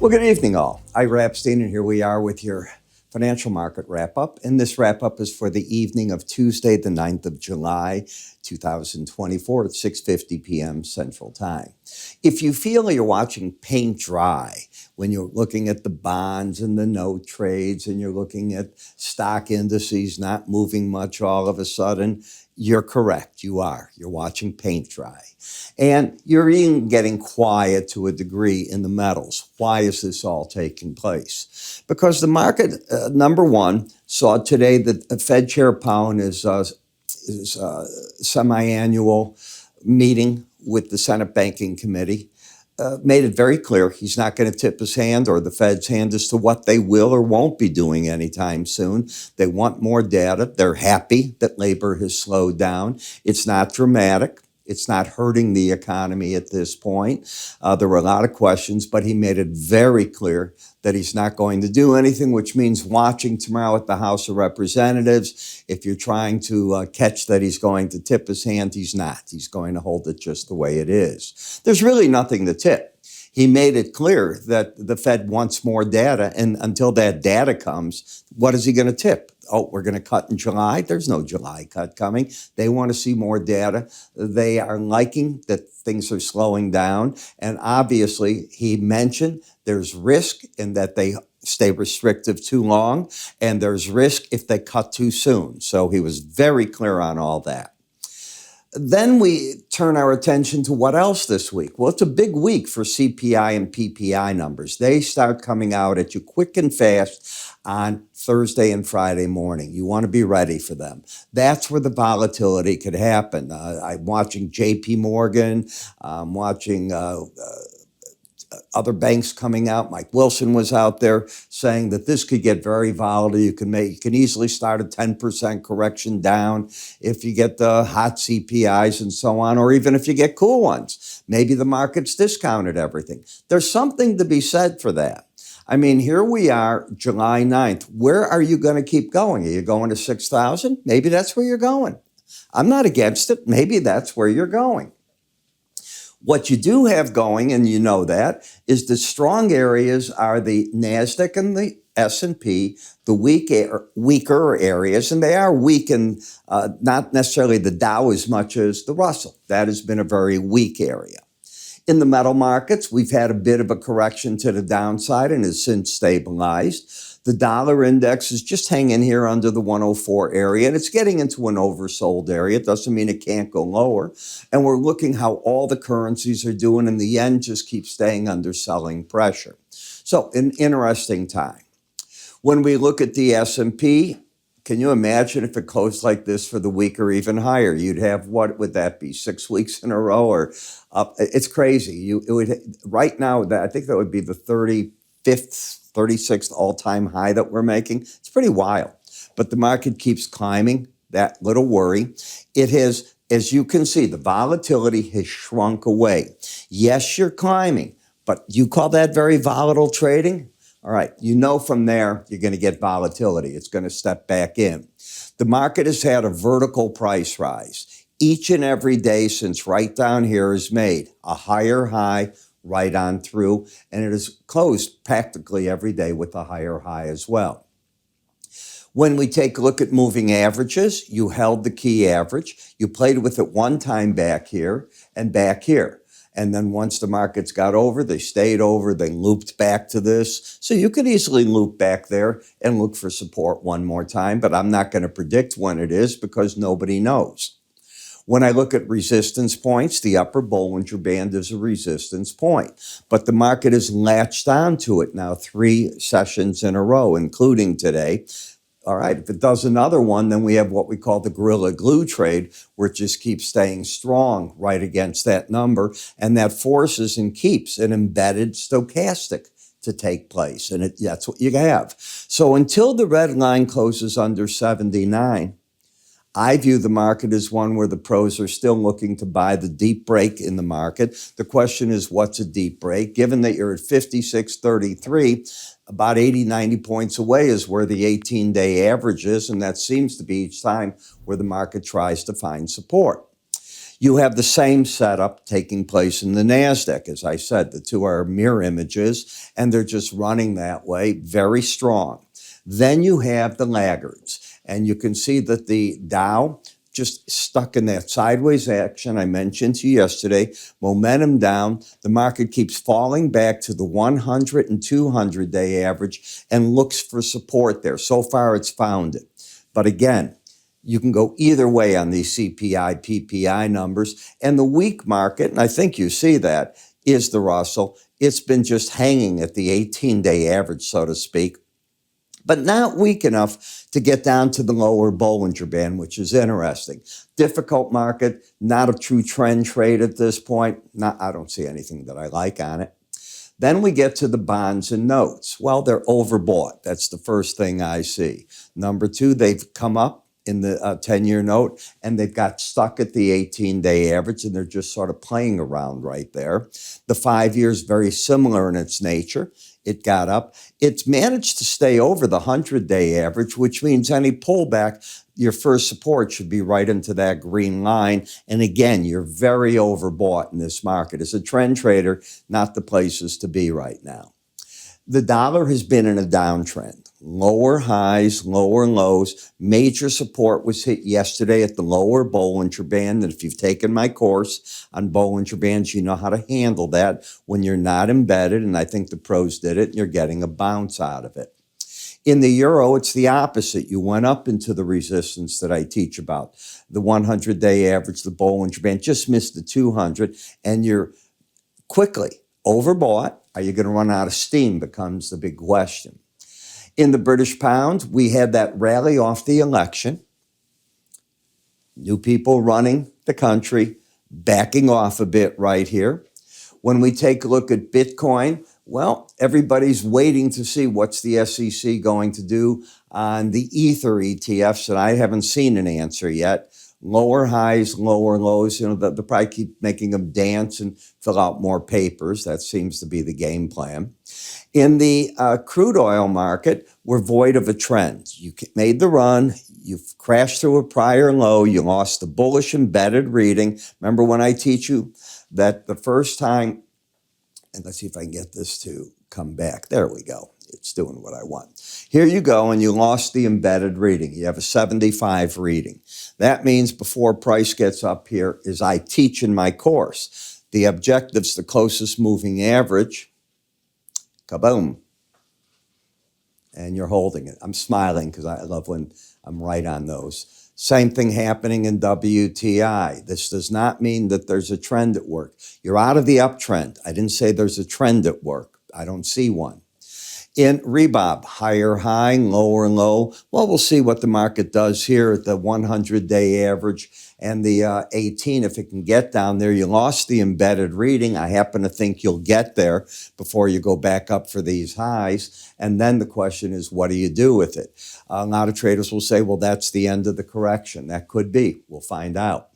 Well, good evening, all. Ira Epstein, and here we are with your financial market wrap-up. And this wrap-up is for the evening of Tuesday, the 9th of July, 2024 at 6:50 p.m. Central Time. If you feel you're watching paint dry when you're looking at the bonds and the note trades and you're looking at stock indices not moving much all of a sudden, you're correct. You are. You're watching paint dry. And you're even getting quiet to a degree in the metals. Why is this all taking place? Because the market, number one, saw today that Fed Chair Powell is semi-annual meeting with the Senate Banking Committee made it very clear he's not going to tip his hand or the Fed's hand as to what they will or won't be doing anytime soon. They want more data. They're happy that labor has slowed down. It's not dramatic. It's not hurting the economy at this point. There were a lot of questions, but he made it very clear that he's not going to do anything, which means watching tomorrow at the House of Representatives. If you're trying to catch that he's going to tip his hand, he's not. He's going to hold it just the way it is. There's really nothing to tip. He made it clear that the Fed wants more data, and until that data comes, what is he going to tip? Oh, we're going to cut in July? There's no July cut coming. They want to see more data. They are liking that things are slowing down. And obviously, he mentioned there's risk in that they stay restrictive too long, and there's risk if they cut too soon. So he was very clear on all that. Then we turn our attention to what else this week? Well, it's a big week for CPI and PPI numbers. They start coming out at you quick and fast on Thursday and Friday morning. You want to be ready for them. That's where the volatility could happen. I'm watching JP Morgan. I'm watching other banks coming out. Mike Wilson was out there saying that this could get very volatile. You can easily start a 10% correction down if you get the hot CPIs and so on, or even if you get cool ones. Maybe the market's discounted everything. There's something to be said for that. I mean, here we are, July 9th. Where are you going to keep going? Are you going to 6,000? Maybe that's where you're going. I'm not against it. Maybe that's where you're going. What you do have going, and you know that, is the strong areas are the NASDAQ and the S&P, the weaker areas, and they are weak in not necessarily the Dow as much as the Russell. That has been a very weak area. In the metal markets, we've had a bit of a correction to the downside and has since stabilized. The dollar index is just hanging here under the 104 area, and it's getting into an oversold area. It doesn't mean it can't go lower. And we're looking how all the currencies are doing, and the yen just keeps staying under selling pressure. So an interesting time. When we look at the S&P, can you imagine if it closed like this for the week or even higher? You'd have, what would that be, 6 weeks in a row or up? It's crazy. It would right now, I think that would be the 35th, 36th all-time high that we're making. It's pretty wild. But the market keeps climbing. That little worry. It has, as you can see, the volatility has shrunk away. Yes, you're climbing, but you call that very volatile trading? All right, you know from there you're going to get volatility. It's going to step back in. The market has had a vertical price rise. Each and every day since right down here has made a higher high right on through, and it has closed practically every day with a higher high as well. When we take a look at moving averages, you held the key average. You played with it one time back here and back here. And then once the markets got over, they stayed over, they looped back to this. So you could easily loop back there and look for support one more time, but I'm not going to predict when it is because nobody knows. When I look at resistance points, the upper Bollinger Band is a resistance point, but the market has latched onto it now 3 sessions in a row, including today. All right, if it does another one, then we have what we call the gorilla glue trade, where it just keeps staying strong right against that number, and that forces and keeps an embedded stochastic to take place, and that's what you have. So until the red line closes under 79, I view the market as one where the pros are still looking to buy the deep break in the market. The question is, what's a deep break? Given that you're at 56.33, about 80, 90 points away is where the 18-day average is, and that seems to be each time where the market tries to find support. You have the same setup taking place in the NASDAQ. As I said, the two are mirror images, and they're just running that way, very strong. Then you have the laggards, and you can see that the Dow just stuck in that sideways action I mentioned to you yesterday, momentum down. The market keeps falling back to the 100 and 200-day average and looks for support there. So far, it's found it. But again, you can go either way on these CPI, PPI numbers. And the weak market, and I think you see that, is the Russell. It's been just hanging at the 18-day average, so to speak, but not weak enough to get down to the lower Bollinger Band, which is interesting. Difficult market, not a true trend trade at this point. I don't see anything that I like on it. Then we get to the bonds and notes. Well, they're overbought. That's the first thing I see. Number two, they've come up in the 10-year note, and they've got stuck at the 18-day average, and they're just sort of playing around right there. The 5-year is very similar in its nature. It got up. It's managed to stay over the 100-day average, which means any pullback, your first support should be right into that green line. And again, you're very overbought in this market. As a trend trader, not the places to be right now. The dollar has been in a downtrend. Lower highs, lower lows. Major support was hit yesterday at the lower Bollinger Band. And if you've taken my course on Bollinger Bands, you know how to handle that when you're not embedded. And I think the pros did it, and you're getting a bounce out of it. In the euro, it's the opposite. You went up into the resistance that I teach about. The 100-day average, the Bollinger Band, just missed the 200, and you're quickly overbought. Are you going to run out of steam becomes the big question. In the British pound, we had that rally off the election. New people running the country, backing off a bit right here. When we take a look at Bitcoin, well, everybody's waiting to see what's the SEC going to do on the Ether ETFs, and I haven't seen an answer yet. Lower highs, lower lows, they'll probably keep making them dance and fill out more papers. That seems to be the game plan. In the crude oil market, we're void of a trend. You made the run, you've crashed through a prior low, you lost the bullish embedded reading. Remember when I teach you that the first time, and let's see if I can get this to come back. There we go. It's doing what I want. Here you go, and you lost the embedded reading. You have a 75 reading. That means before price gets up here, as I teach in my course, the objective's the closest moving average. Kaboom. And you're holding it. I'm smiling because I love when I'm right on those. Same thing happening in WTI. This does not mean that there's a trend at work. You're out of the uptrend. I didn't say there's a trend at work. I don't see one. In Rebob, higher high, lower low. Well, we'll see what the market does here at the 100-day average and the 18. If it can get down there, you lost the embedded reading. I happen to think you'll get there before you go back up for these highs. And then the question is, what do you do with it? A lot of traders will say, well, that's the end of the correction. That could be. We'll find out.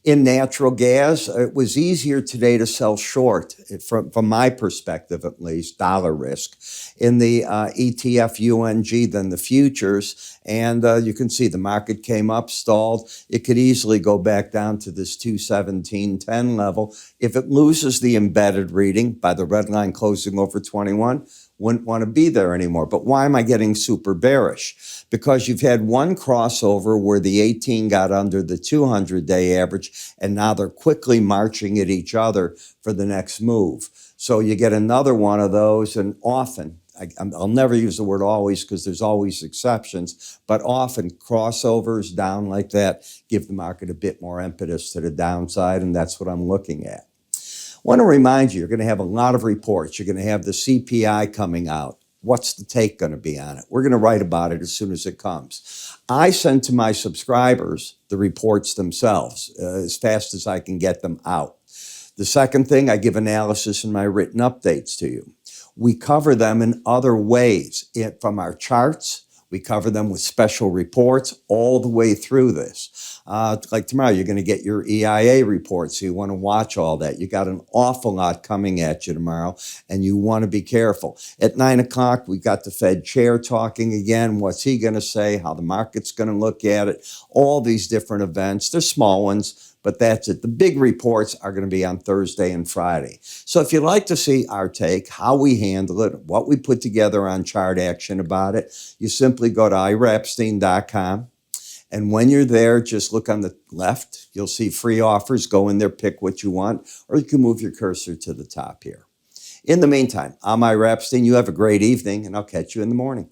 In natural gas, it was easier today to sell short, from my perspective at least, dollar risk, in the ETF UNG than the futures. And you can see the market came up, stalled. It could easily go back down to this 217.10 level. If it loses the embedded reading by the red line closing over 21, wouldn't want to be there anymore. But why am I getting super bearish? Because you've had one crossover where the 18 got under the 200-day average, and now they're quickly marching at each other for the next move. So you get another one of those, and often, I'll never use the word always because there's always exceptions, but often crossovers down like that give the market a bit more impetus to the downside, and that's what I'm looking at. I want to remind you, you're going to have a lot of reports. You're going to have the CPI coming out. What's the take going to be on it? We're going to write about it as soon as it comes. I send to my subscribers the reports themselves as fast as I can get them out. The second thing, I give analysis in my written updates to you. We cover them in other ways from our charts. We cover them with special reports all the way through this. Like tomorrow, you're going to get your EIA report, so you want to watch all that. You got an awful lot coming at you tomorrow, and you want to be careful. At 9 o'clock, we've got the Fed chair talking again. What's he going to say? How the market's going to look at it? All these different events. They're small ones, But that's it. The big reports are going to be on Thursday and Friday. So if you'd like to see our take, how we handle it, what we put together on Chart Action about it, you simply go to iraepstein.com. And when you're there, just look on the left. You'll see free offers. Go in there, pick what you want, or you can move your cursor to the top here. In the meantime, I'm Ira Epstein. You have a great evening, and I'll catch you in the morning.